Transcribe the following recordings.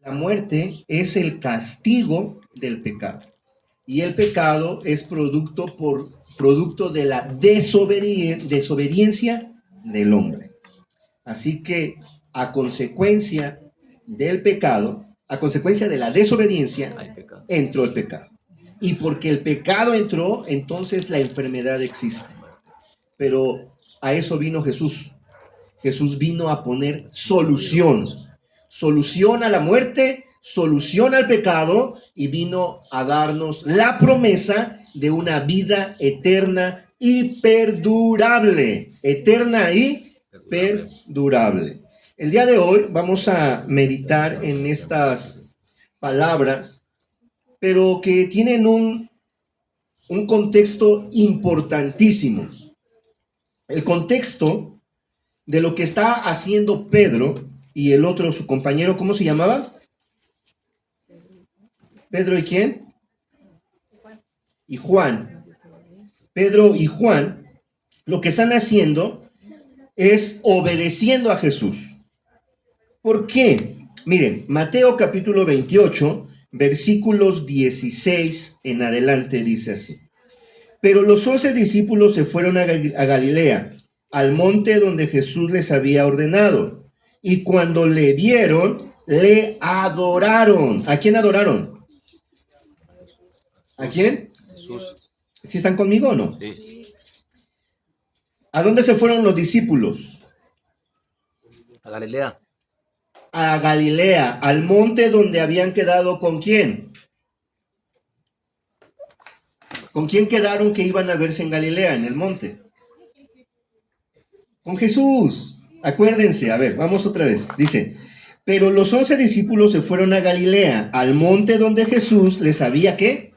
La muerte es el castigo del pecado. Y el pecado es producto de la desobediencia del hombre. Así que a consecuencia del pecado, a consecuencia de la desobediencia, entró el pecado. Y porque el pecado entró, entonces la enfermedad existe. Pero a eso vino Jesús. Jesús vino a poner solución. Solución a la muerte, solución al pecado, y vino a darnos la promesa de una vida eterna y perdurable. Eterna y perdurable. El día de hoy vamos a meditar en estas palabras, pero que tienen un contexto importantísimo. El contexto de lo que está haciendo Pedro y el otro, su compañero, ¿cómo se llamaba? ¿Pedro y quién? Y Juan. Pedro y Juan, lo que están haciendo es obedeciendo a Jesús. ¿Por qué? Miren, Mateo capítulo 28, versículos 16 en adelante dice así. Pero los 11 discípulos se fueron a Galilea, al monte donde Jesús les había ordenado. Y cuando le vieron, le adoraron. ¿A quién adoraron? ¿A quién? Jesús. ¿Sí están conmigo o no? Sí. ¿A dónde se fueron los discípulos? A Galilea. A Galilea, al monte donde habían quedado ¿con quién? ¿Con quién quedaron que iban a verse en Galilea, en el monte? Con Jesús. Acuérdense, a ver, vamos otra vez. Dice, pero los 11 discípulos se fueron a Galilea, al monte donde Jesús les había, ¿qué?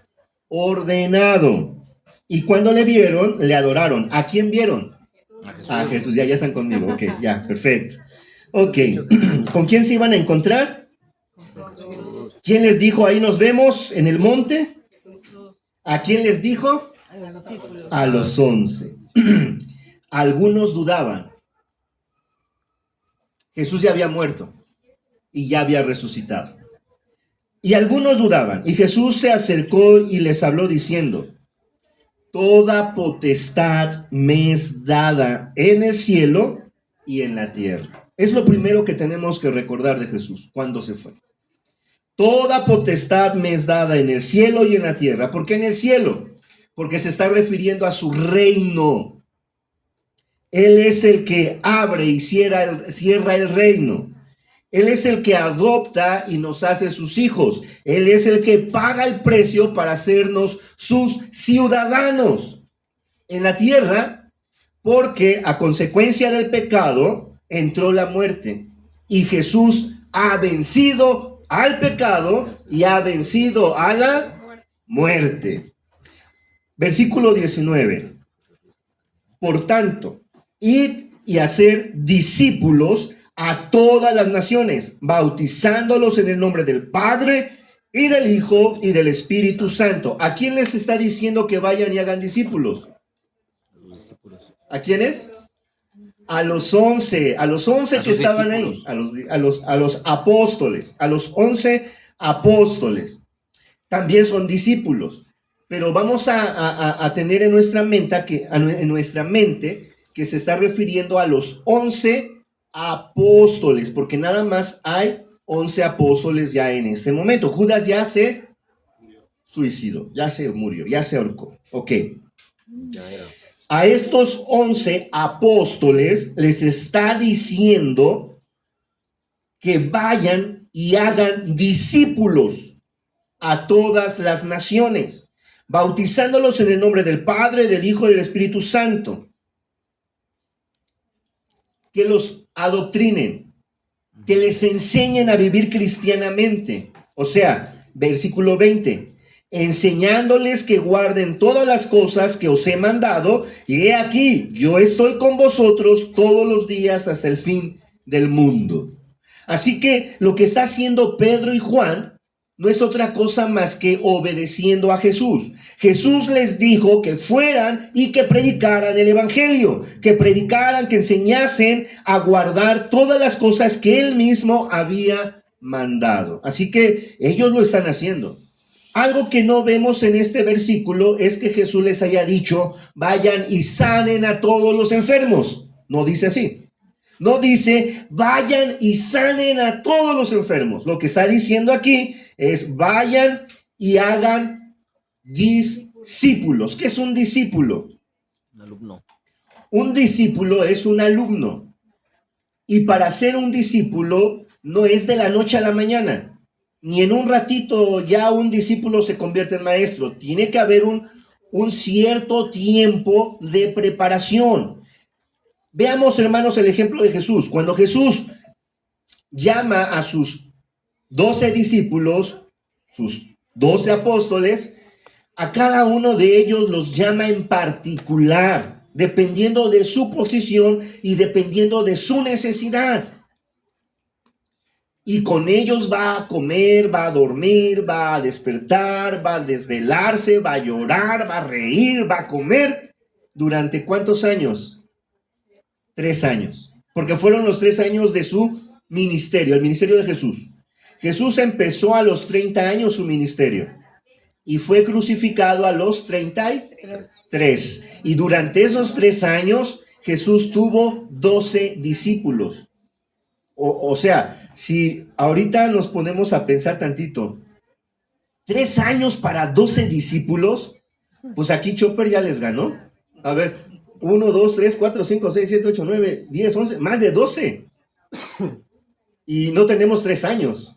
Ordenado. Y cuando le vieron, le adoraron. ¿A quién vieron? A Jesús. Ya están conmigo. Ok, ya, perfecto. Ok, ¿con quién se iban a encontrar? ¿Quién les dijo, ahí nos vemos en el monte? ¿A quién les dijo? A los discípulos. A los 11. Algunos dudaban. Jesús ya había muerto y ya había resucitado. Y algunos dudaban. Y Jesús se acercó y les habló diciendo, toda potestad me es dada en el cielo y en la tierra. Es lo primero que tenemos que recordar de Jesús cuando se fue. Toda potestad me es dada en el cielo y en la tierra. ¿Por qué en el cielo? Porque se está refiriendo a su reino. Él es el que abre y cierra el reino. Él es el que adopta y nos hace sus hijos. Él es el que paga el precio para hacernos sus ciudadanos en la tierra, porque a consecuencia del pecado entró la muerte. Y Jesús ha vencido al pecado y ha vencido a la muerte. Versículo 19. Por tanto, id y hacer discípulos a todas las naciones, bautizándolos en el nombre del Padre y del Hijo y del Espíritu Santo. ¿A quién les está diciendo que vayan y hagan discípulos? ¿A quiénes? A los 11 que estaban ahí, a los apóstoles, a los 11 apóstoles. También son discípulos. Pero vamos a tener en nuestra mente que se está refiriendo a los 11 apóstoles, porque nada más hay 11 apóstoles ya en este momento. Judas ya se suicidó, ya se murió, ya se ahorcó. Ok. Ya era. A estos 11 apóstoles les está diciendo que vayan y hagan discípulos a todas las naciones, bautizándolos en el nombre del Padre, del Hijo y del Espíritu Santo. Que los adoctrinen, que les enseñen a vivir cristianamente. O sea, versículo 20, enseñándoles que guarden todas las cosas que os he mandado, y he aquí, yo estoy con vosotros todos los días hasta el fin del mundo. Así que lo que está haciendo Pedro y Juan no es otra cosa más que obedeciendo a Jesús. Jesús les dijo que fueran y que predicaran el evangelio, que predicaran, que enseñasen a guardar todas las cosas que él mismo había mandado. Así que ellos lo están haciendo. Algo que no vemos en este versículo es que Jesús les haya dicho, vayan y sanen a todos los enfermos. No dice así. No dice, vayan y sanen a todos los enfermos. Lo que está diciendo aquí es, vayan y hagan discípulos. ¿Qué es un discípulo? Un alumno. Un discípulo es un alumno. Y para ser un discípulo no es de la noche a la mañana. Ni en un ratito ya un discípulo se convierte en maestro. Tiene que haber un cierto tiempo de preparación. Veamos, hermanos, el ejemplo de Jesús. Cuando Jesús llama a sus 12 discípulos, sus 12 apóstoles, a cada uno de ellos los llama en particular, dependiendo de su posición y dependiendo de su necesidad. Y con ellos va a comer, va a dormir, va a despertar, va a desvelarse, va a llorar, va a reír, va a comer. ¿Durante cuántos años? 3 años. Porque fueron los 3 años de su ministerio, el ministerio de Jesús. Jesús empezó a los 30 años su ministerio y fue crucificado a los 33. Y durante esos 3 años Jesús tuvo 12 discípulos. O sea, si ahorita nos ponemos a pensar tantito, 3 años para 12 discípulos, pues aquí Chopper ya les ganó. A ver, 1, 2, 3, 4, 5, 6, 7, 8, 9, 10, 11, más de 12. Y no tenemos 3 años.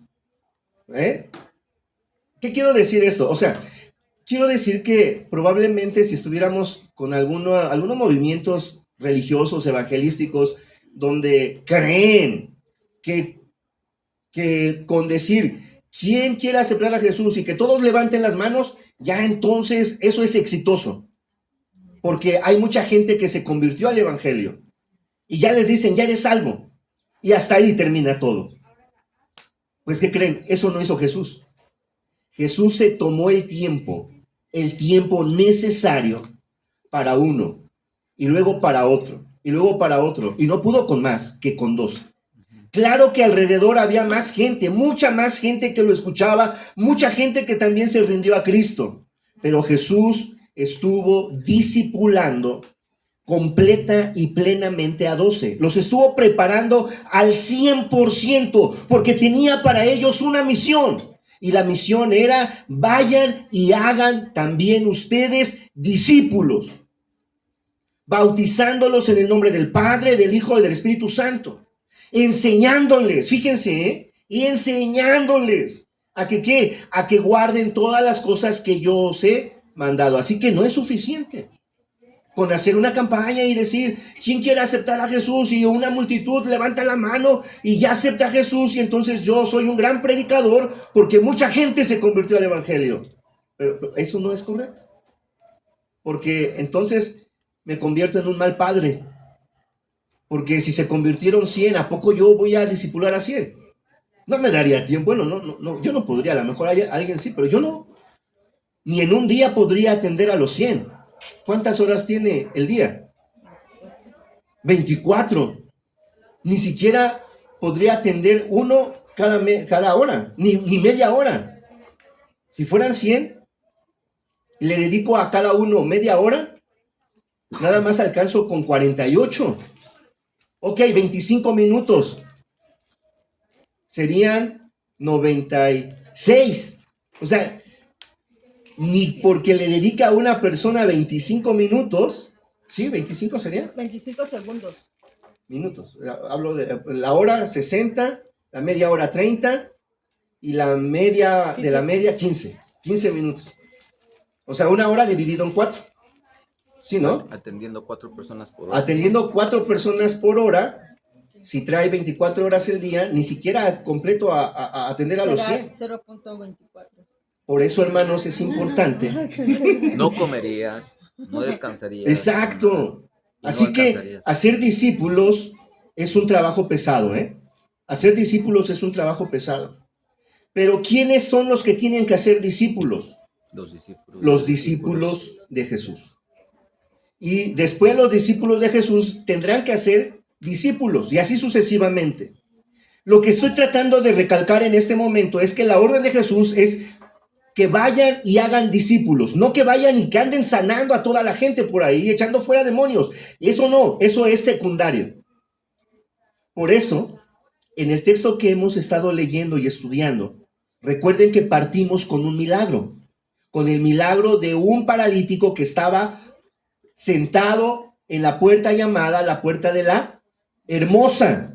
¿Qué quiero decir esto? O sea, quiero decir que probablemente si estuviéramos con algunos movimientos religiosos, evangelísticos, donde creen que con decir, ¿quién quiere aceptar a Jesús? Y que todos levanten las manos, ya entonces eso es exitoso. Porque hay mucha gente que se convirtió al evangelio. Y ya les dicen, ya eres salvo. Y hasta ahí termina todo. Pues, ¿qué creen? Eso no hizo Jesús. Jesús se tomó el tiempo necesario para uno, y luego para otro, y luego para otro. Y no pudo con más que con 12. Claro que alrededor había más gente, mucha más gente que lo escuchaba, mucha gente que también se rindió a Cristo. Pero Jesús estuvo discipulando completa y plenamente a 12. Los estuvo preparando al 100% porque tenía para ellos una misión. Y la misión era, vayan y hagan también ustedes discípulos, bautizándolos en el nombre del Padre, del Hijo y del Espíritu Santo. Enseñándoles, fíjense, y enseñándoles a que ¿qué? A que guarden todas las cosas que yo os he mandado. Así que no es suficiente con hacer una campaña y decir, ¿quién quiere aceptar a Jesús? Y una multitud levanta la mano y ya acepta a Jesús y entonces yo soy un gran predicador porque mucha gente se convirtió al evangelio. Pero eso no es correcto. Porque entonces me convierto en un mal padre. Porque si se convirtieron 100, ¿a poco yo voy a discipular a 100? No me daría tiempo. Bueno, no, yo no podría. A lo mejor alguien sí, pero yo no. Ni en un día podría atender a los 100. ¿Cuántas horas tiene el día? 24. Ni siquiera podría atender uno cada hora, ni media hora. Si fueran 100, le dedico a cada uno media hora, nada más alcanzo con 48. Ok, 25 minutos. Serían 96. O sea, ni porque le dedica a una persona 25 minutos, ¿sí? ¿25 sería? 25 segundos. Minutos. Hablo de la hora 60, la media hora 30 y la media de la media 15. 15 minutos. O sea, una hora dividido en 4. ¿Sí, no? Atendiendo 4 personas por hora. Atendiendo 4 personas por hora. Si trae 24 horas el día, ni siquiera completo a atender a los 100. 0.24. Por eso, hermanos, es importante. No comerías, no descansarías. Exacto. No Así que alcanzarías. hacer discípulos es un trabajo pesado, ¿eh? Hacer discípulos es un trabajo pesado. Pero ¿quiénes son los que tienen que hacer discípulos? Los discípulos. Los discípulos de Jesús. Y después los discípulos de Jesús tendrán que hacer discípulos y así sucesivamente. Lo que estoy tratando de recalcar en este momento es que la orden de Jesús es que vayan y hagan discípulos, no que vayan y que anden sanando a toda la gente por ahí, echando fuera demonios. Eso no, eso es secundario. Por eso, en el texto que hemos estado leyendo y estudiando, recuerden que partimos con un milagro, con el milagro de un paralítico que estaba sentado en la puerta llamada la puerta de la Hermosa.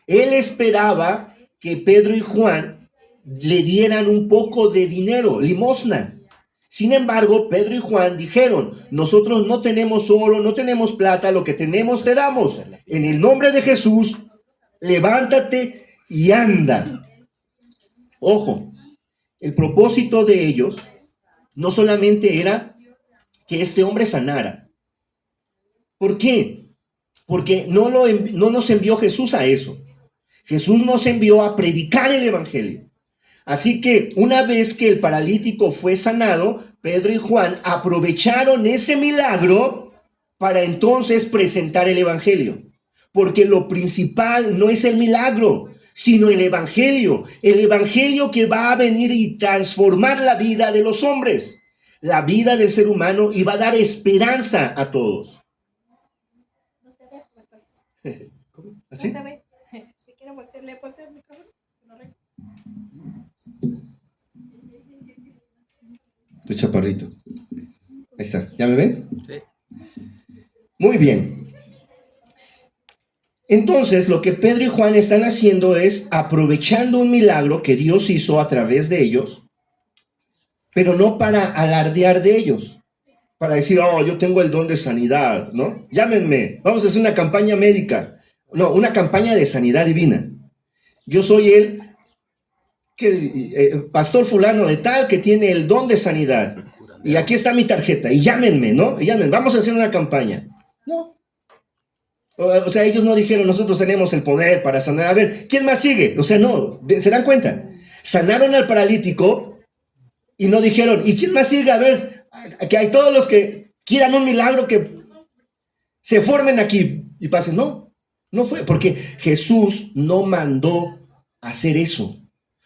Él esperaba que Pedro y Juan le dieran un poco de dinero, limosna. Sin embargo, Pedro y Juan dijeron, nosotros no tenemos oro, no tenemos plata, lo que tenemos te damos. En el nombre de Jesús, levántate y anda. Ojo, el propósito de ellos no solamente era que este hombre sanara. ¿Por qué? Porque no nos envió Jesús a eso. Jesús nos envió a predicar el evangelio. Así que una vez que el paralítico fue sanado, Pedro y Juan aprovecharon ese milagro para entonces presentar el evangelio. Porque lo principal no es el milagro, sino el evangelio que va a venir y transformar la vida de los hombres, la vida del ser humano, y va a dar esperanza a todos. ¿Cómo? ¿Así? Si quiere voltearle el micrófono. Tu chaparrito. Ahí está. ¿Ya me ven? Sí. Muy bien. Entonces, lo que Pedro y Juan están haciendo es aprovechando un milagro que Dios hizo a través de ellos, pero no para alardear de ellos, para decir, oh, yo tengo el don de sanidad, ¿no? Llámenme, vamos a hacer una campaña médica. No, una campaña de sanidad divina. Yo soy el pastor fulano de tal que tiene el don de sanidad. Y aquí está mi tarjeta. Y llámenme, ¿no? Y llámenme, vamos a hacer una campaña. No. O sea, ellos no dijeron, nosotros tenemos el poder para sanar. A ver, ¿quién más sigue? O sea, no, ¿se dan cuenta? Sanaron al paralítico y no dijeron, ¿y quién más sigue? A ver, que hay todos los que quieran un milagro que se formen aquí y pasen. No, no fue, porque Jesús no mandó hacer eso.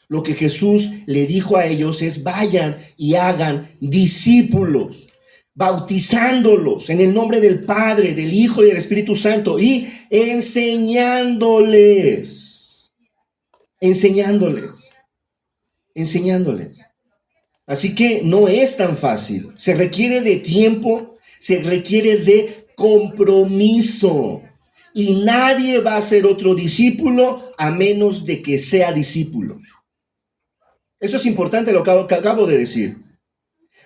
Lo que Jesús le dijo a ellos es, vayan y hagan discípulos, bautizándolos en el nombre del Padre, del Hijo y del Espíritu Santo, y enseñándoles. Así que no es tan fácil. Se requiere de tiempo, se requiere de compromiso. Y nadie va a ser otro discípulo a menos de que sea discípulo. Eso es importante lo que acabo de decir.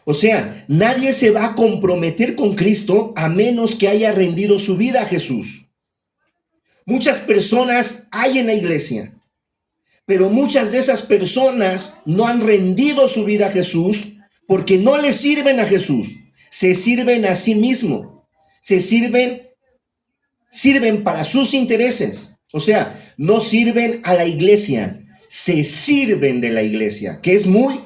O sea, nadie se va a comprometer con Cristo a menos que haya rendido su vida a Jesús. Muchas personas hay en la iglesia, pero muchas de esas personas no han rendido su vida a Jesús porque no le sirven a Jesús. Se sirven a sí mismos. Sirven para sus intereses. O sea, no sirven a la iglesia. Se sirven de la iglesia, que es muy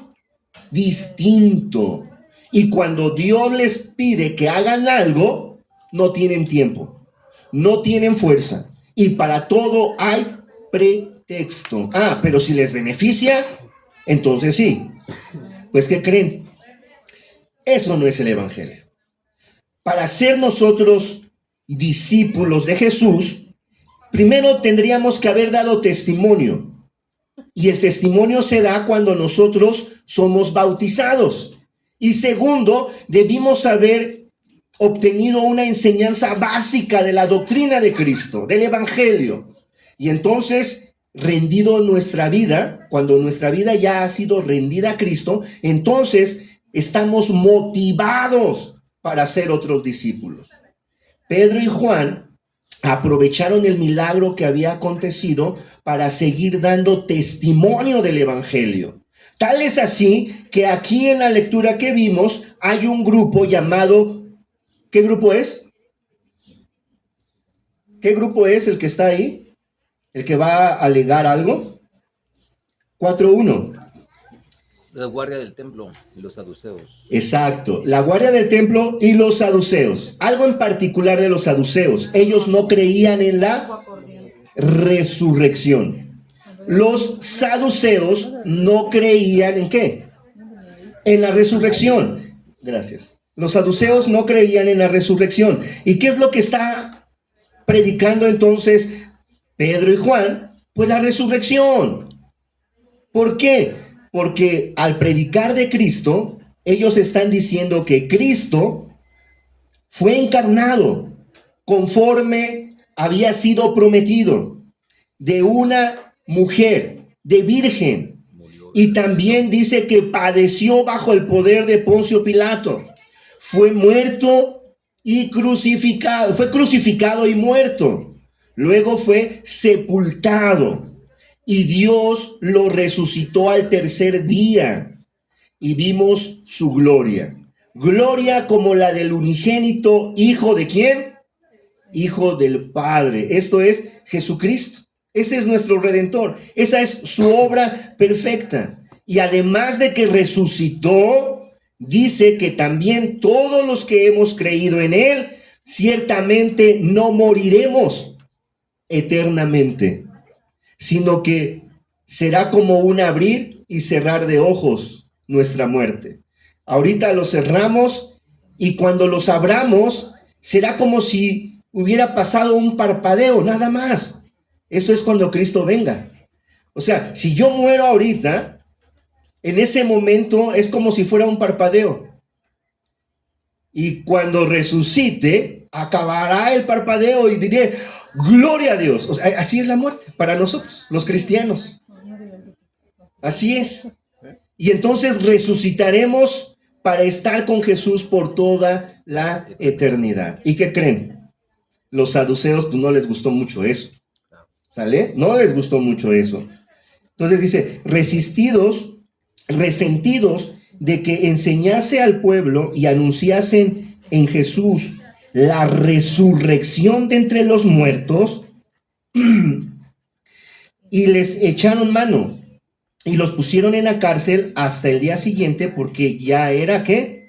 distinto. Y cuando Dios les pide que hagan algo, no tienen tiempo, no tienen fuerza. Y para todo hay pretexto. Pero si les beneficia, entonces sí. Pues, ¿qué creen? Eso no es el evangelio. Para ser nosotros discípulos de Jesús, primero tendríamos que haber dado testimonio. Y el testimonio se da cuando nosotros somos bautizados. Y segundo, debimos haber obtenido una enseñanza básica de la doctrina de Cristo, del evangelio. Y entonces, rendido nuestra vida, cuando nuestra vida ya ha sido rendida a Cristo, entonces estamos motivados para ser otros discípulos. Pedro y Juan aprovecharon el milagro que había acontecido para seguir dando testimonio del evangelio. Tal es así que aquí en la lectura que vimos hay un grupo llamado, ¿qué grupo es? ¿Qué grupo es el que está ahí? ¿El que va a alegar algo? 4:1. La guardia del templo y los saduceos. Exacto, la guardia del templo y los saduceos. Algo en particular de los saduceos. Ellos no creían en la resurrección. Los saduceos no creían en ¿qué? En la resurrección. Gracias. Los saduceos no creían en la resurrección. ¿Y qué es lo que está predicando entonces Pedro y Juan? Pues la resurrección. ¿Por qué? Porque al predicar de Cristo, ellos están diciendo que Cristo fue encarnado conforme había sido prometido de una mujer, de virgen. Y también dice que padeció bajo el poder de Poncio Pilato. Fue muerto y crucificado. Fue crucificado y muerto. Luego fue sepultado. Y Dios lo resucitó al tercer día. Y vimos su gloria. Gloria como la del unigénito, ¿hijo de quién? Hijo del Padre. Esto es Jesucristo. Ese es nuestro Redentor. Esa es su obra perfecta. Y además de que resucitó, dice que también todos los que hemos creído en Él, ciertamente no moriremos eternamente, sino que será como un abrir y cerrar de ojos nuestra muerte. Ahorita lo cerramos y cuando los abramos, será como si hubiera pasado un parpadeo, nada más. Eso es cuando Cristo venga. O sea, si yo muero ahorita, en ese momento es como si fuera un parpadeo. Y cuando resucite, acabará el parpadeo y diré, gloria a Dios. O sea, así es la muerte para nosotros, los cristianos. Así es. Y entonces resucitaremos para estar con Jesús por toda la eternidad. ¿Y qué creen? Los saduceos pues no les gustó mucho eso. ¿Sale? No les gustó mucho eso. Entonces dice, resentidos de que enseñase al pueblo y anunciasen en Jesús la resurrección de entre los muertos, y les echaron mano y los pusieron en la cárcel hasta el día siguiente porque ya era, ¿qué?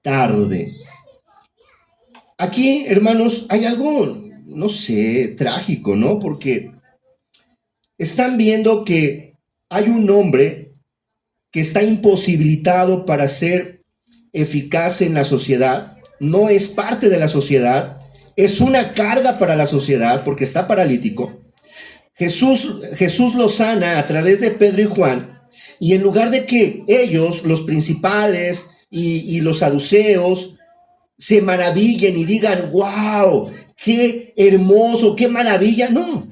Tarde. Aquí, hermanos, hay algo, no sé, trágico, ¿no? Porque están viendo que hay un hombre que está imposibilitado para ser eficaz en la sociedad, no es parte de la sociedad, es una carga para la sociedad porque está paralítico. Jesús lo sana a través de Pedro y Juan, y en lugar de que ellos, los principales y los saduceos, se maravillen y digan, wow, qué hermoso, qué maravilla, no,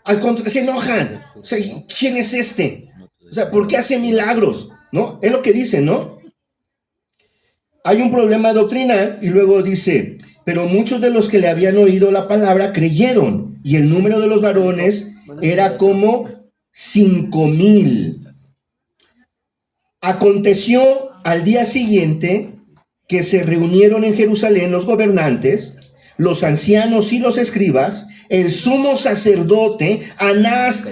al contrario, se enojan. O sea, ¿quién es este? O sea, ¿por qué hace milagros? ¿No? Es lo que dice, ¿no? Hay un problema doctrinal y luego dice, pero muchos de los que le habían oído la palabra creyeron, y el número de los varones era como 5,000. Aconteció al día siguiente que se reunieron en Jerusalén los gobernantes, los ancianos y los escribas, el sumo sacerdote, Anás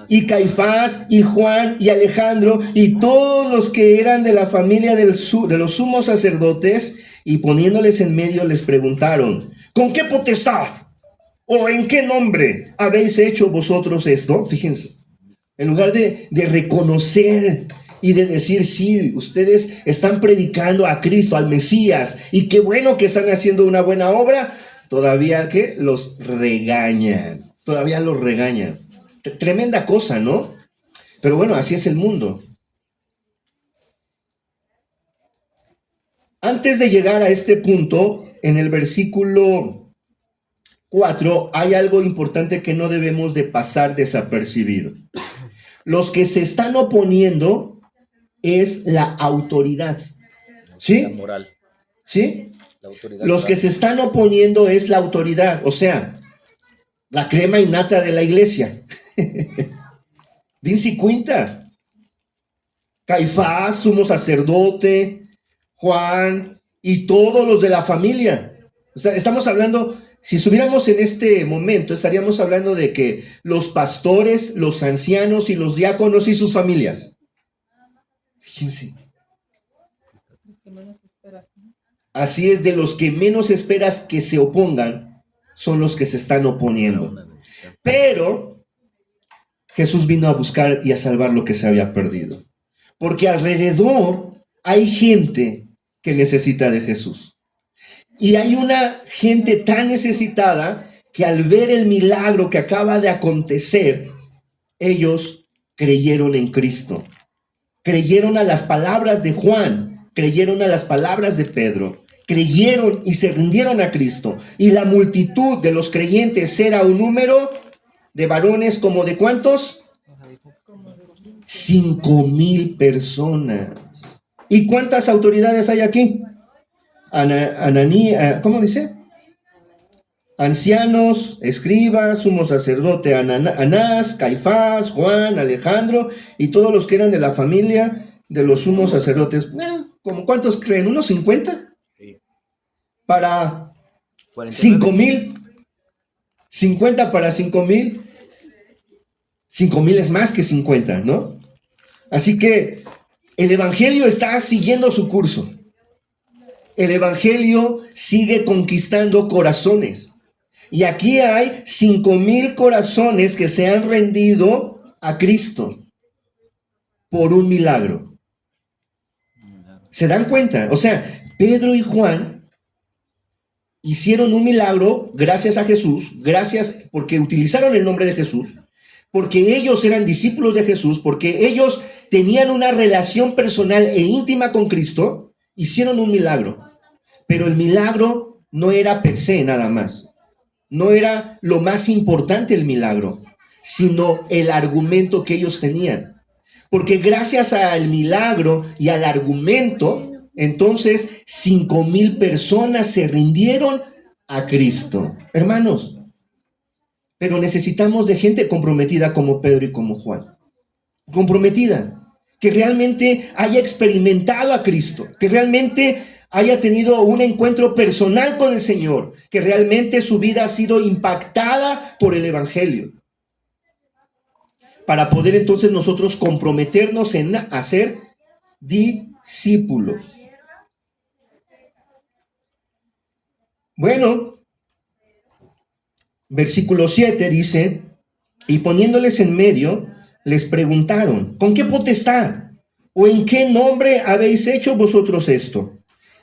y Caifás y Juan y Alejandro y todos los que eran de la familia de los sumos sacerdotes, y poniéndoles en medio les preguntaron, ¿con qué potestad o en qué nombre habéis hecho vosotros esto? Fíjense, en lugar de reconocer y de decir, sí, ustedes están predicando a Cristo, al Mesías, y qué bueno que están haciendo una buena obra, todavía que los regañan, Tremenda cosa, ¿no? Pero bueno, así es el mundo. Antes de llegar a este punto, en el versículo 4, hay algo importante que no debemos de pasar desapercibido. Los que se están oponiendo es la autoridad. ¿Sí? La moral. ¿Sí? La autoridad Los moral. que se están oponiendo es la autoridad, o sea, la crema innata de la iglesia. Dinsi Quinta, Caifás, sumo sacerdote, Juan y todos los de la familia. O sea, estamos hablando, si estuviéramos en este momento, estaríamos hablando de que los pastores, los ancianos y los diáconos y sus familias. Fíjense. Así es, de los que menos esperas que se opongan, son los que se están oponiendo. Pero Jesús vino a buscar y a salvar lo que se había perdido. Porque alrededor hay gente que necesita de Jesús. Y hay una gente tan necesitada que al ver el milagro que acaba de acontecer, ellos creyeron en Cristo. Creyeron a las palabras de Juan, creyeron a las palabras de Pedro, creyeron y se rindieron a Cristo. Y la multitud de los creyentes era un número de varones como de ¿cuántos? 5,000 personas. ¿Y cuántas autoridades hay aquí? ¿Cómo dice? Ancianos, escribas, sumo sacerdote Anás, Caifás, Juan, Alejandro y todos los que eran de la familia de los sumos sacerdotes. ¿Cómo cuántos creen? ¿Unos 50? Sí. Para 49. 5,000. 50 para 5,000. 5,000 es más que 50, ¿no? Así que el evangelio está siguiendo su curso. El evangelio sigue conquistando corazones. Y aquí hay 5,000 corazones que se han rendido a Cristo por un milagro. ¿Se dan cuenta? O sea, Pedro y Juan hicieron un milagro gracias a Jesús, gracias porque utilizaron el nombre de Jesús, porque ellos eran discípulos de Jesús, porque ellos tenían una relación personal e íntima con Cristo, hicieron un milagro. Pero el milagro no era per se nada más. No era lo más importante el milagro, sino el argumento que ellos tenían. Porque gracias al milagro y al argumento, entonces 5,000 personas se rindieron a Cristo. Hermanos, pero necesitamos de gente comprometida como Pedro y como Juan. Comprometida, que realmente haya experimentado a Cristo, que realmente haya tenido un encuentro personal con el Señor, que realmente su vida ha sido impactada por el evangelio. Para poder entonces nosotros comprometernos en hacer discípulos. Bueno, versículo 7 dice, y poniéndoles en medio, les preguntaron, ¿con qué potestad o en qué nombre habéis hecho vosotros esto?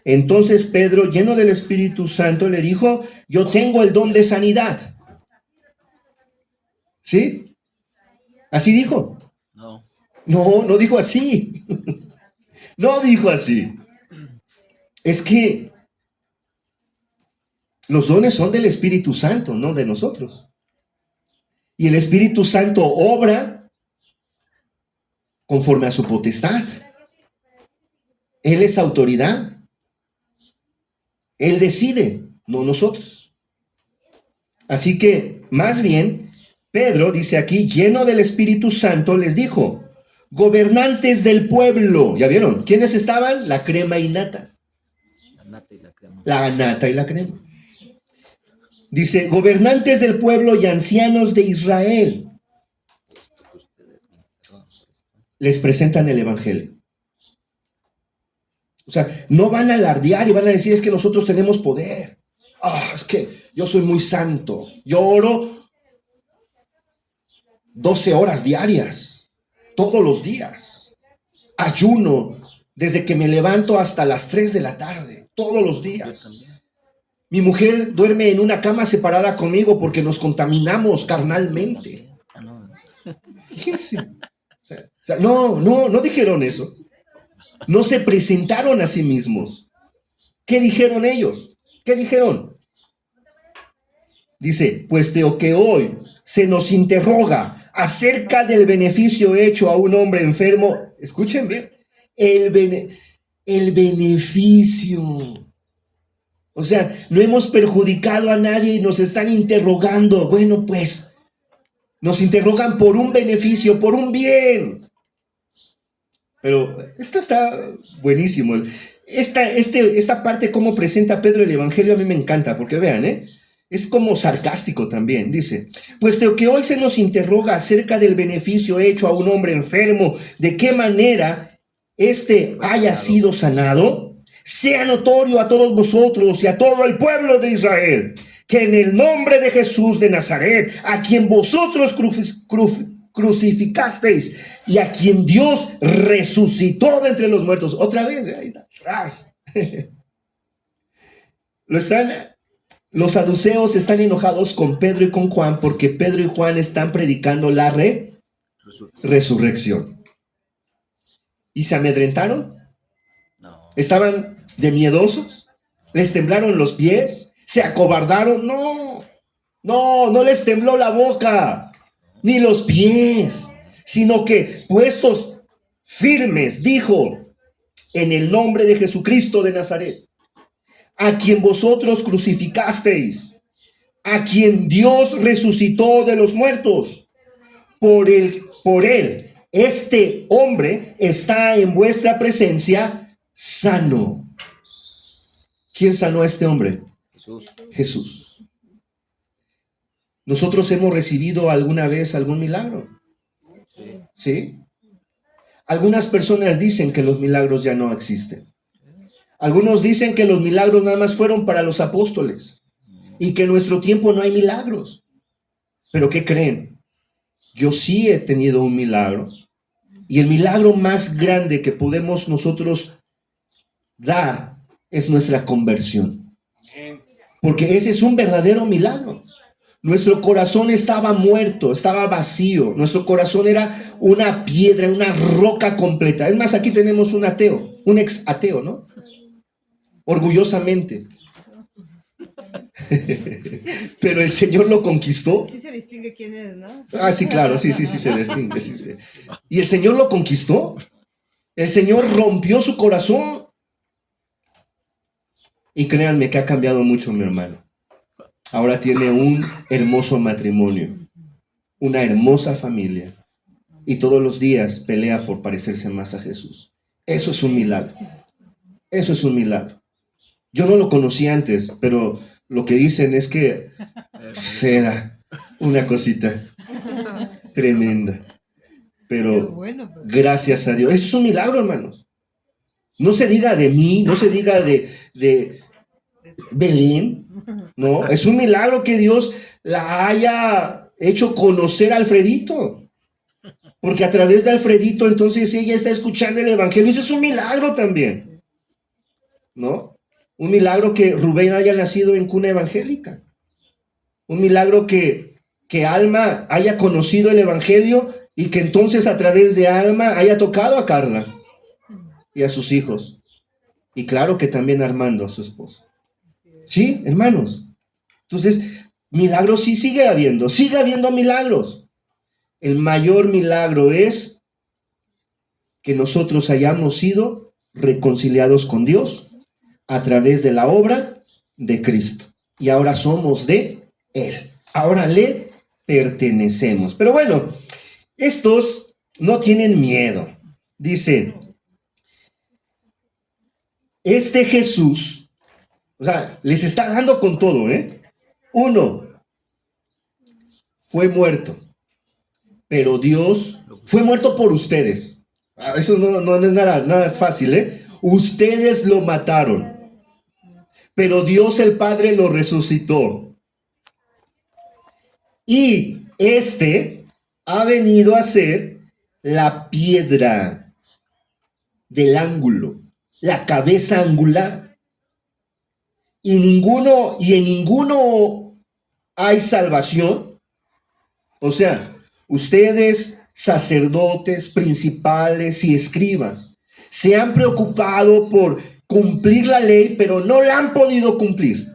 Entonces Pedro, lleno del Espíritu Santo, le dijo, yo tengo el don de sanidad. ¿Sí? Así dijo. No. No dijo así. No dijo así. Es que los dones son del Espíritu Santo, no de nosotros. Y el Espíritu Santo obra conforme a su potestad. Él es autoridad. Él decide, no nosotros. Así que, más bien, Pedro dice aquí, lleno del Espíritu Santo, les dijo, gobernantes del pueblo. ¿Ya vieron? ¿Quiénes estaban? La crema y nata. La nata y la crema. La nata y la crema. Dice, gobernantes del pueblo y ancianos de Israel. Les presentan el evangelio. O sea, no van a alardear y van a decir, es que nosotros tenemos poder. Es que yo soy muy santo. Yo oro 12 horas diarias, todos los días. Ayuno desde que me levanto hasta las 3 de la tarde, todos los días. Mi mujer duerme en una cama separada conmigo porque nos contaminamos carnalmente. Fíjense. O sea, no dijeron eso. No se presentaron a sí mismos. ¿Qué dijeron ellos? ¿Qué dijeron? Dice, puesto que hoy se nos interroga acerca del beneficio hecho a un hombre enfermo. Escuchen bien. El beneficio. O sea, no hemos perjudicado a nadie y nos están interrogando. Bueno, pues, nos interrogan por un beneficio, por un bien. Pero esto está buenísimo. Esta parte, cómo presenta Pedro el evangelio, a mí me encanta, porque vean, es como sarcástico también. Dice, puesto que hoy se nos interroga acerca del beneficio hecho a un hombre enfermo, de qué manera éste haya sido sanado, sea notorio a todos vosotros y a todo el pueblo de Israel, que en el nombre de Jesús de Nazaret, a quien vosotros crucificasteis y a quien Dios resucitó de entre los muertos. Otra vez, ahí está, atrás. Los saduceos están enojados con Pedro y con Juan porque Pedro y Juan están predicando la resurrección. ¿Y se amedrentaron? No. ¿Estaban de miedosos? ¿Les temblaron los pies? ¿Se acobardaron? No les tembló la boca, ni los pies, sino que puestos firmes, dijo, en el nombre de Jesucristo de Nazaret, a quien vosotros crucificasteis, a quien Dios resucitó de los muertos, por él, este hombre está en vuestra presencia sano. ¿Quién sanó a este hombre? Jesús. ¿Nosotros hemos recibido alguna vez algún milagro? ¿Sí? Algunas personas dicen que los milagros ya no existen. Algunos dicen que los milagros nada más fueron para los apóstoles y que en nuestro tiempo no hay milagros. ¿Pero qué creen? Yo sí he tenido un milagro, y el milagro más grande que podemos nosotros dar es nuestra conversión. Porque ese es un verdadero milagro. Nuestro corazón estaba muerto, estaba vacío. Nuestro corazón era una piedra, una roca completa. Es más, aquí tenemos un ateo, un ex ateo, ¿no? Orgullosamente. Pero el Señor lo conquistó. Sí se distingue quién es, ¿no? Ah, sí, claro, sí, se distingue. Sí. Y el Señor lo conquistó. El Señor rompió su corazón. Y créanme que ha cambiado mucho mi hermano. Ahora tiene un hermoso matrimonio, una hermosa familia. Y todos los días pelea por parecerse más a Jesús. Eso es un milagro. Eso es un milagro. Yo no lo conocí antes, pero lo que dicen es que será una cosita tremenda. Pero gracias a Dios. Eso es un milagro, hermanos. No se diga de mí, no se diga de Belén. No, es un milagro que Dios la haya hecho conocer a Alfredito. Porque a través de Alfredito, entonces ella está escuchando el evangelio. Eso es un milagro también. ¿No? Un milagro que Rubén haya nacido en cuna evangélica. Un milagro que Alma haya conocido el evangelio y que entonces a través de Alma haya tocado a Carla y a sus hijos. Y claro que también a Armando, a su esposo. Sí, hermanos. Entonces, milagros sí sigue habiendo milagros. El mayor milagro es que nosotros hayamos sido reconciliados con Dios a través de la obra de Cristo. Y ahora somos de Él. Ahora le pertenecemos. Pero bueno, estos no tienen miedo. Dice, este Jesús, o sea, les está dando con todo, ¿eh? 1, fue muerto, pero Dios fue muerto por ustedes. Eso no es nada fácil, ¿eh? Ustedes lo mataron, pero Dios el Padre lo resucitó. Y ha venido a ser la piedra del ángulo, la cabeza angular. Y en ninguno hay salvación. O sea, ustedes, sacerdotes, principales y escribas, se han preocupado por cumplir la ley, pero no la han podido cumplir.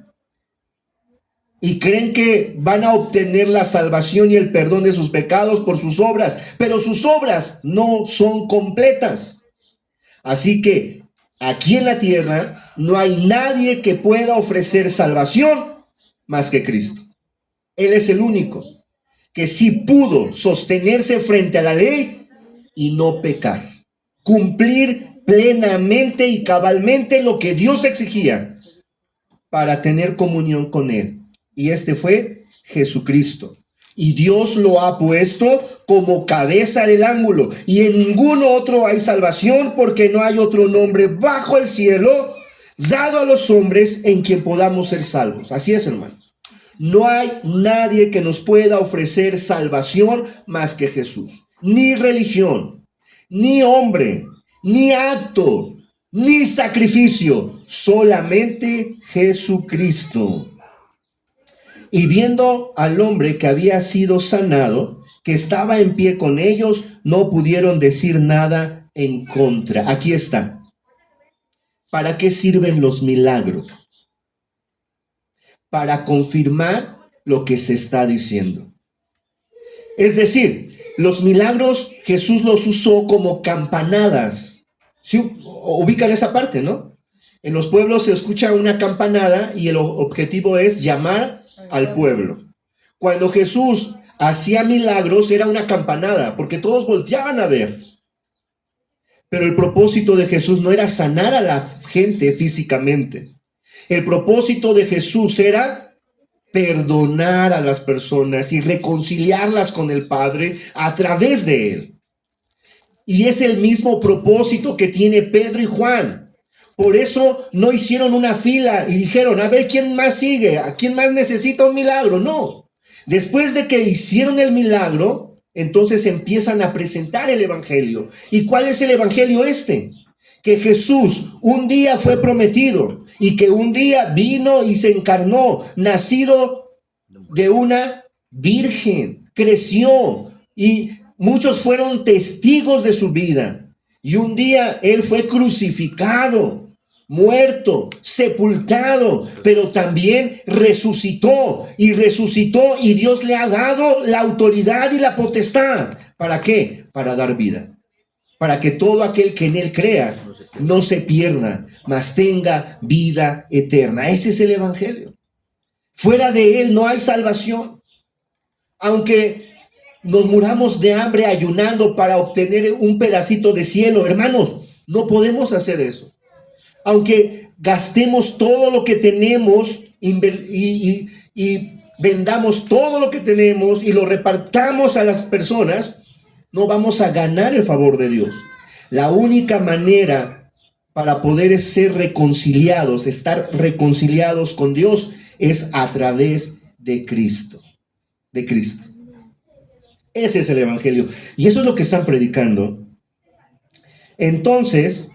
Y creen que van a obtener la salvación y el perdón de sus pecados por sus obras, pero sus obras no son completas. Así que aquí en la tierra no hay nadie que pueda ofrecer salvación más que Cristo. Él es el único que sí pudo sostenerse frente a la ley y no pecar. Cumplir plenamente y cabalmente lo que Dios exigía para tener comunión con Él. Y este fue Jesucristo. Y Dios lo ha puesto como cabeza del ángulo. Y en ningún otro hay salvación, porque no hay otro nombre bajo el cielo dado a los hombres en quien podamos ser salvos. Así es, hermanos. No hay nadie que nos pueda ofrecer salvación más que Jesús. Ni religión, ni hombre, ni acto, ni sacrificio, solamente Jesucristo. Y viendo al hombre que había sido sanado, que estaba en pie con ellos, no pudieron decir nada en contra. Aquí está. ¿Para qué sirven los milagros? Para confirmar lo que se está diciendo. Es decir, los milagros Jesús los usó como campanadas. ¿Sí? Ubican esa parte, ¿no? En los pueblos se escucha una campanada y el objetivo es llamar al pueblo. Cuando Jesús hacía milagros era una campanada, porque todos volteaban a ver. Pero el propósito de Jesús no era sanar a la gente físicamente. El propósito de Jesús era perdonar a las personas y reconciliarlas con el Padre a través de Él. Y es el mismo propósito que tiene Pedro y Juan. Por eso no hicieron una fila y dijeron, a ver, ¿quién más sigue? ¿A quién más necesita un milagro? No. Después de que hicieron el milagro, entonces empiezan a presentar el evangelio. ¿Y cuál es el evangelio este? Que Jesús un día fue prometido y que un día vino y se encarnó, nacido de una virgen, creció y muchos fueron testigos de su vida. Y un día Él fue crucificado, muerto, sepultado, pero también resucitó y Dios le ha dado la autoridad y la potestad. ¿Para qué? Para dar vida. Para que todo aquel que en Él crea no se pierda, mas tenga vida eterna. Ese es el evangelio. Fuera de Él no hay salvación. Aunque nos muramos de hambre ayunando para obtener un pedacito de cielo, hermanos, no podemos hacer eso. Aunque gastemos todo lo que tenemos y vendamos todo lo que tenemos y lo repartamos a las personas, no vamos a ganar el favor de Dios. La única manera para poder ser reconciliados, estar reconciliados con Dios, es a través de Cristo. De Cristo. Ese es el evangelio. Y eso es lo que están predicando. Entonces,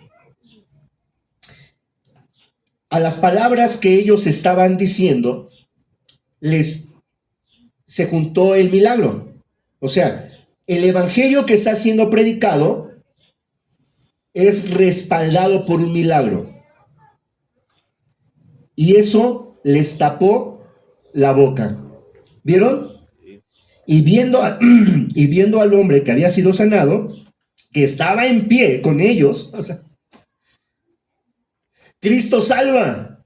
a las palabras que ellos estaban diciendo, se juntó el milagro. O sea, el evangelio que está siendo predicado es respaldado por un milagro. Y eso les tapó la boca. ¿Vieron? Y viendo al hombre que había sido sanado, que estaba en pie con ellos, o sea, Cristo salva.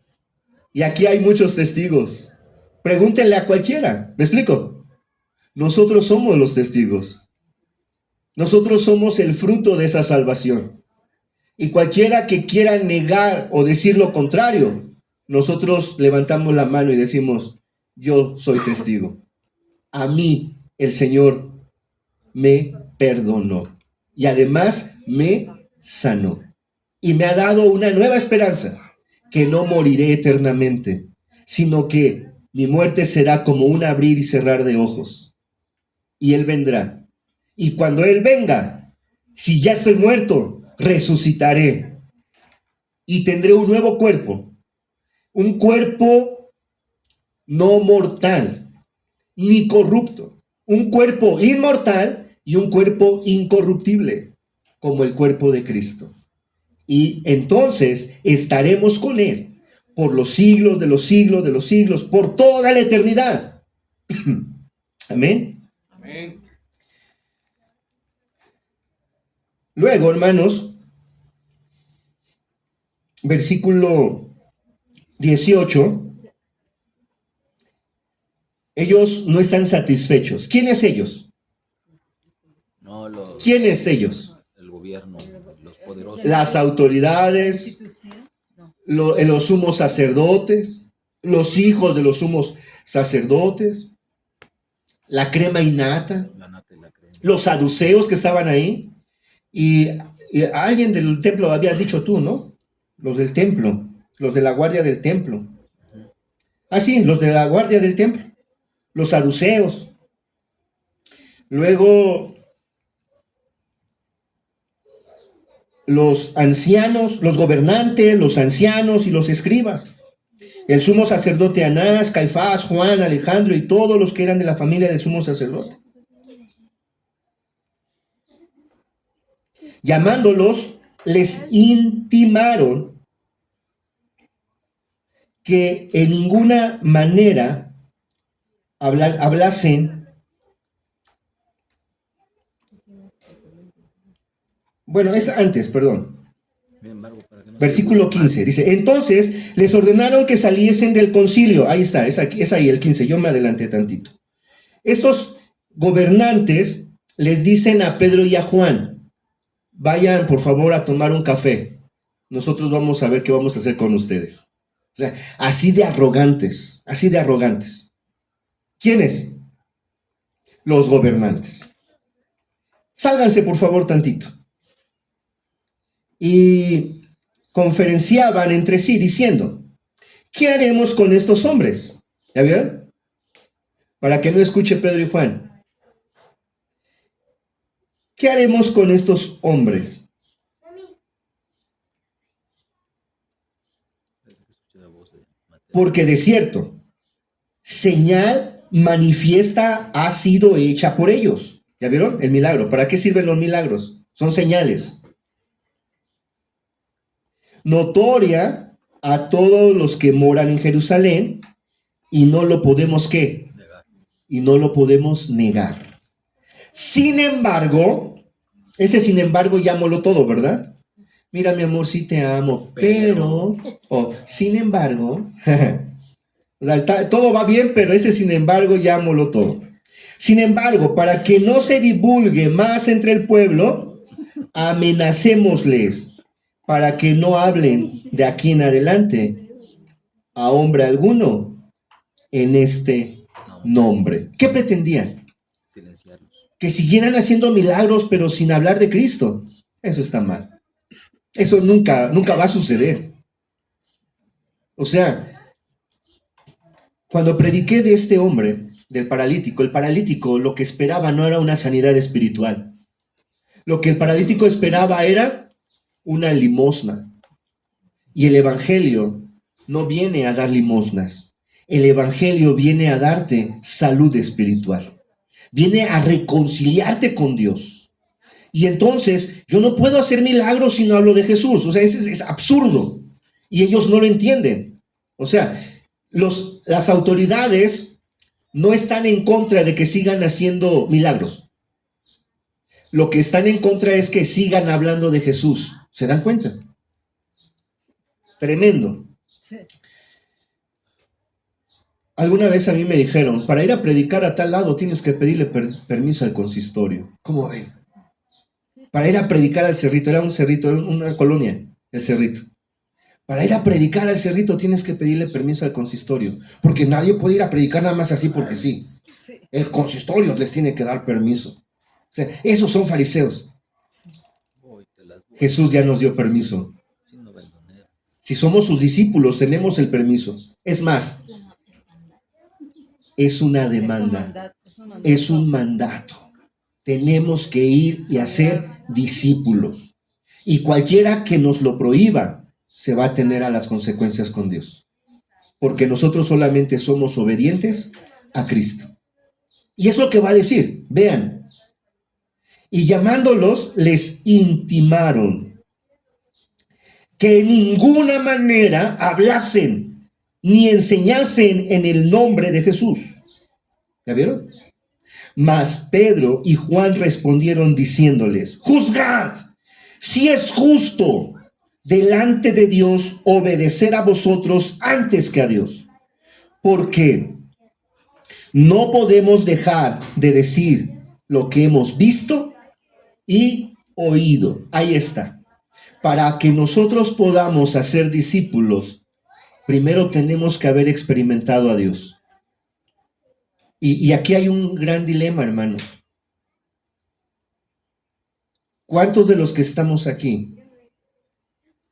Y aquí hay muchos testigos. Pregúntenle a cualquiera. ¿Me explico? Nosotros somos los testigos. Nosotros somos el fruto de esa salvación. Y cualquiera que quiera negar o decir lo contrario, nosotros levantamos la mano y decimos, yo soy testigo. A mí el Señor me perdonó y además me sanó. Y me ha dado una nueva esperanza, que no moriré eternamente, sino que mi muerte será como un abrir y cerrar de ojos. Y Él vendrá. Y cuando Él venga, si ya estoy muerto, resucitaré. Y tendré un nuevo cuerpo. Un cuerpo no mortal, ni corrupto. Un cuerpo inmortal y un cuerpo incorruptible, como el cuerpo de Cristo. Y entonces estaremos con Él por los siglos de los siglos de los siglos, por toda la eternidad. Amén. Amén. Luego, hermanos, versículo 18. Ellos no están satisfechos. ¿Quiénes ellos? No, ¿Quiénes ellos? el gobierno, los poderosos. Las autoridades, los sumos sacerdotes, los hijos de los sumos sacerdotes, la crema innata, La nata y la crema. los saduceos que estaban ahí. Y alguien del templo habías dicho tú, ¿no? Los del templo, los de la guardia del templo. Ah, sí, los de la guardia del templo. los saduceos. Luego, los ancianos, los gobernantes, los ancianos y los escribas. El sumo sacerdote Anás, Caifás, Juan, Alejandro y todos los que eran de la familia del sumo sacerdote. Llamándolos, les intimaron que en ninguna manera hablasen. Bueno, es antes, perdón. Sin embargo, para que no se Versículo divulgue más. 15, dice, entonces les ordenaron que saliesen del concilio. Ahí está, es ahí el 15, yo me adelanté tantito. Estos gobernantes les dicen a Pedro y a Juan, vayan por favor a tomar un café. Nosotros vamos a ver qué vamos a hacer con ustedes. O sea, así de arrogantes, así de arrogantes. ¿Quiénes? Los gobernantes. Sálganse por favor tantito. Y conferenciaban entre sí diciendo, ¿qué haremos con estos hombres? ¿Ya vieron? Para que no escuche Pedro y Juan. ¿Qué haremos con estos hombres? Escuché la voz de Mateo. Porque de cierto, señal manifiesta ha sido hecha por ellos. ¿Ya vieron? El milagro. ¿Para qué sirven los milagros? Son señales. Notoria a todos los que moran en Jerusalén y no lo podemos ¿qué? Negar. Y no lo podemos negar. Sin embargo, ese sin embargo llámalo todo, ¿verdad? Mira, mi amor, sí te amo, pero, o sin embargo, o sea, todo va bien, pero ese sin embargo llámalo todo. Sin embargo, para que no se divulgue más entre el pueblo, amenacémosles para que no hablen de aquí en adelante a hombre alguno en este nombre. ¿Qué pretendían? Silenciarlos. Que siguieran haciendo milagros pero sin hablar de Cristo. Eso está mal. Eso nunca va a suceder. O sea, cuando prediqué de este hombre, del paralítico, el paralítico lo que esperaba no era una sanidad espiritual. Lo que el paralítico esperaba era una limosna. Y el evangelio no viene a dar limosnas. El evangelio viene a darte salud espiritual. Viene a reconciliarte con Dios. Y entonces yo no puedo hacer milagros si no hablo de Jesús. O sea, es absurdo. Y ellos no lo entienden. O sea, las autoridades no están en contra de que sigan haciendo milagros. Lo que están en contra es que sigan hablando de Jesús. ¿Se dan cuenta? Tremendo. Sí. Alguna vez a mí me dijeron, para ir a predicar a tal lado tienes que pedirle permiso al consistorio. ¿Cómo ven? Para ir a predicar al Cerrito, era un cerrito, era una colonia, el Cerrito. Para ir a predicar al Cerrito tienes que pedirle permiso al consistorio, porque nadie puede ir a predicar nada más así porque sí. Sí. El consistorio les tiene que dar permiso. O sea, esos son fariseos. Voy, te las voy. Jesús ya nos dio permiso. Sin no vendonera. Si somos sus discípulos, tenemos el permiso. Es más, es una demanda, es un mandato. Tenemos que ir y hacer discípulos. Y cualquiera que nos lo prohíba, se va a tener a las consecuencias con Dios. Porque nosotros solamente somos obedientes a Cristo. Y es lo que va a decir. Vean. Y llamándolos, les intimaron que en ninguna manera hablasen ni enseñasen en el nombre de Jesús. ¿Ya vieron? Mas Pedro y Juan respondieron diciéndoles, juzgad si es justo delante de Dios obedecer a vosotros antes que a Dios. Porque no podemos dejar de decir lo que hemos visto y oído. Ahí está. Para que nosotros podamos hacer discípulos, primero tenemos que haber experimentado a Dios. Y aquí hay un gran dilema, hermanos. ¿Cuántos de los que estamos aquí,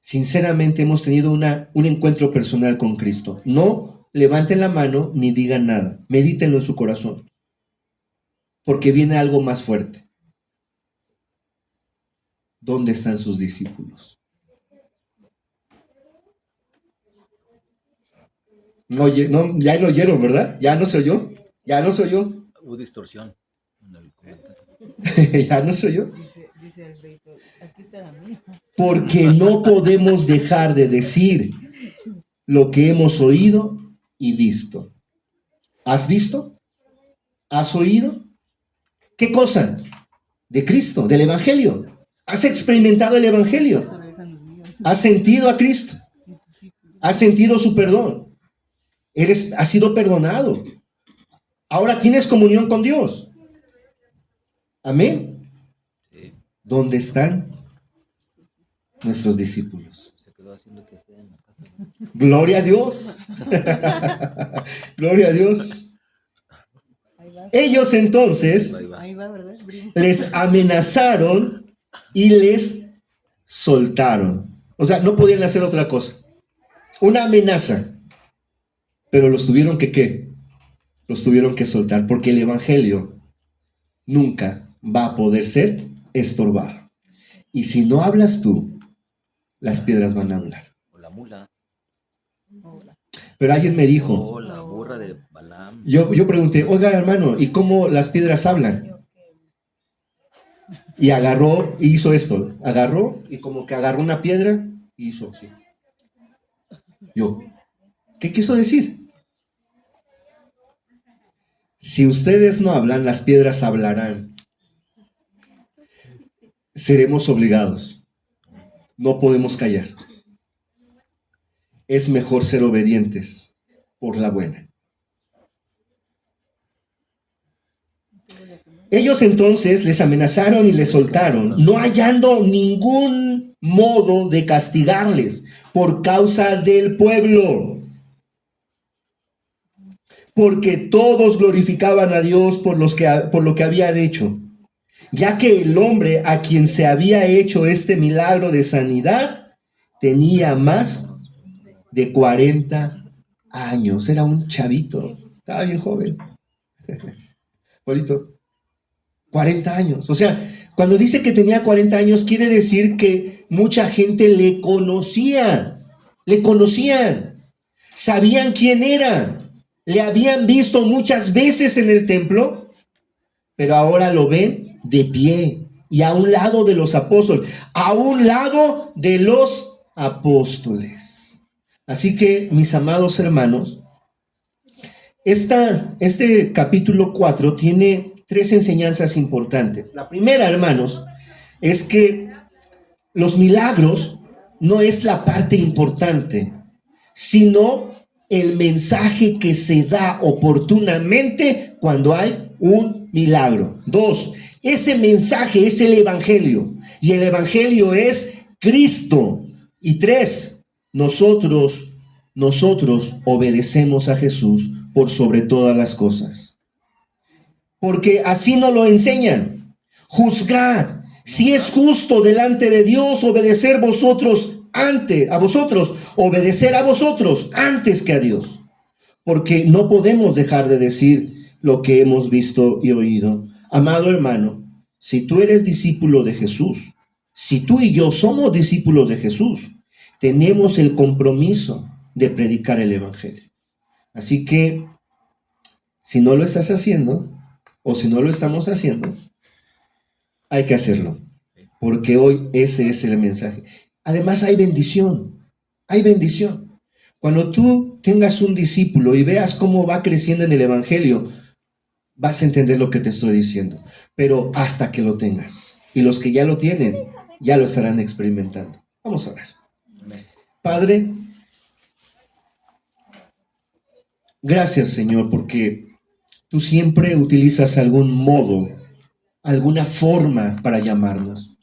sinceramente, hemos tenido un encuentro personal con Cristo? No levanten la mano ni digan nada. Medítenlo en su corazón, porque viene algo más fuerte. ¿Dónde están sus discípulos? No, ya no oyeron, ¿verdad? Ya no se oyó. Ya no se oyó. Hubo distorsión en el comentario. Ya no se oyó. Dice Alfredito, aquí está la mía. Porque no podemos dejar de decir lo que hemos oído y visto. ¿Has visto? ¿Has oído? ¿Qué cosa? De Cristo, del Evangelio. ¿Has experimentado el Evangelio? Esta vez son los míos, ¿Has sentido a Cristo? mis discípulos. ¿Has sentido su perdón? Has sido perdonado. Ahora tienes comunión con Dios. Amén. Sí, ¿Dónde están nuestros discípulos? se quedó haciendo que esté en la casa, ¿no? Gloria a Dios. Gloria a Dios. Ahí va, Ellos entonces Ahí va. ahí va, ¿verdad, primo? les amenazaron y les soltaron. O sea, no podían hacer otra cosa. Una amenaza. Pero los tuvieron que, ¿qué? Los tuvieron que soltar, porque el Evangelio nunca va a poder ser estorbado. Y si no hablas tú, las piedras van a hablar. O la mula. Hola. Pero alguien me dijo, O la burra de Balaam. yo pregunté, oiga hermano, ¿y cómo las piedras hablan? Y agarró, y hizo esto, agarró, y como que agarró una piedra, y hizo así. Yo, ¿qué quiso decir? Si ustedes no hablan, las piedras hablarán. Seremos obligados. No podemos callar. Es mejor ser obedientes por la buena. Ellos entonces les amenazaron y les soltaron, no hallando ningún modo de castigarles por causa del pueblo. Porque todos glorificaban a Dios por lo que habían hecho, ya que el hombre a quien se había hecho este milagro de sanidad tenía más de 40 años. Era un chavito, estaba bien joven. Bonito. 40 años. O sea, cuando dice que tenía 40 años, quiere decir que mucha gente le conocían, sabían quién era, le habían visto muchas veces en el templo, pero ahora lo ven de pie y a un lado de los apóstoles, Así que, mis amados hermanos, este capítulo 4 tiene 3 enseñanzas importantes. La primera, hermanos, es que los milagros no es la parte importante, sino el mensaje que se da oportunamente cuando hay un milagro. 2, ese mensaje es el Evangelio, y el Evangelio es Cristo. Y 3, nosotros obedecemos a Jesús por sobre todas las cosas. Porque así nos lo enseñan. Juzgad si es justo delante de Dios obedecer a vosotros antes que a Dios. Porque no podemos dejar de decir lo que hemos visto y oído. Amado hermano, si tú eres discípulo de Jesús, si tú y yo somos discípulos de Jesús, tenemos el compromiso de predicar el Evangelio. Así que, si no lo estás haciendo, o si no lo estamos haciendo, hay que hacerlo, porque hoy ese es el mensaje. Además hay bendición. Cuando tú tengas un discípulo y veas cómo va creciendo en el Evangelio, vas a entender lo que te estoy diciendo, pero hasta que lo tengas. Y los que ya lo tienen, ya lo estarán experimentando. Vamos a orar. Padre, gracias, Señor, porque tú siempre utilizas algún modo, alguna forma para llamarnos.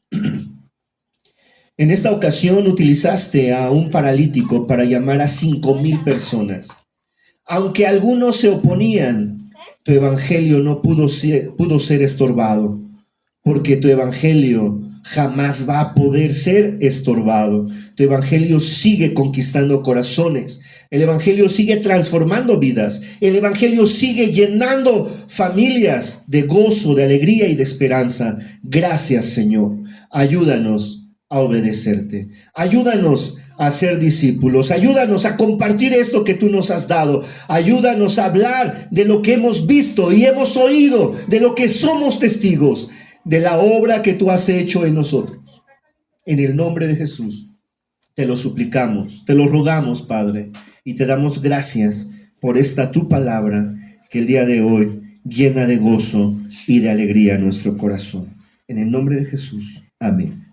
En esta ocasión utilizaste a un paralítico para llamar a 5,000 personas. Aunque algunos se oponían, tu evangelio no pudo ser estorbado, porque tu evangelio jamás va a poder ser estorbado. Tu evangelio sigue conquistando corazones. El evangelio sigue transformando vidas. El evangelio sigue llenando familias de gozo, de alegría y de esperanza. Gracias, Señor. Ayúdanos a obedecerte. Ayúdanos a ser discípulos. Ayúdanos a compartir esto que tú nos has dado. Ayúdanos a hablar de lo que hemos visto y hemos oído, de lo que somos testigos, de la obra que tú has hecho en nosotros. En el nombre de Jesús, te lo suplicamos, te lo rogamos, Padre, y te damos gracias por esta tu palabra que el día de hoy llena de gozo y de alegría nuestro corazón. En el nombre de Jesús. Amén.